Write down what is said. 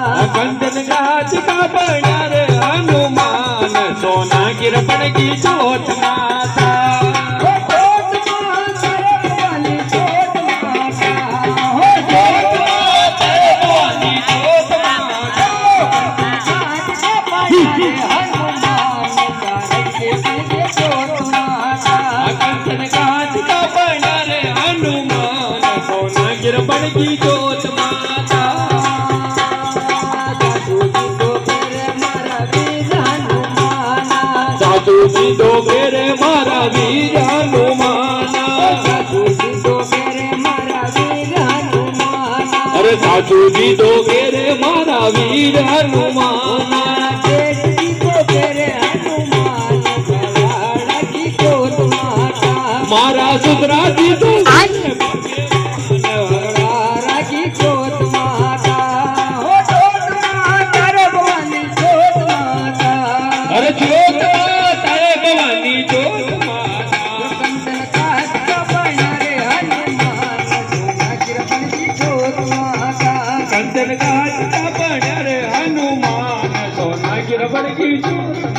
कंचन घाट का बना रे हनुमान सोना गिरपन की जोत माता कंचन घाट का बना रे हनुमान सोना गिरपन की जोत माता साधु जी दो मेरे मारा वीर हनुमाना अरे साधु जी दो मेरे मारा वीर हनुमाना मारा सुधरा जी तो अरे जोत माता है भवानी जोत माता कंचन घाट का बना रे हनुमान सोना गिरपन की जोत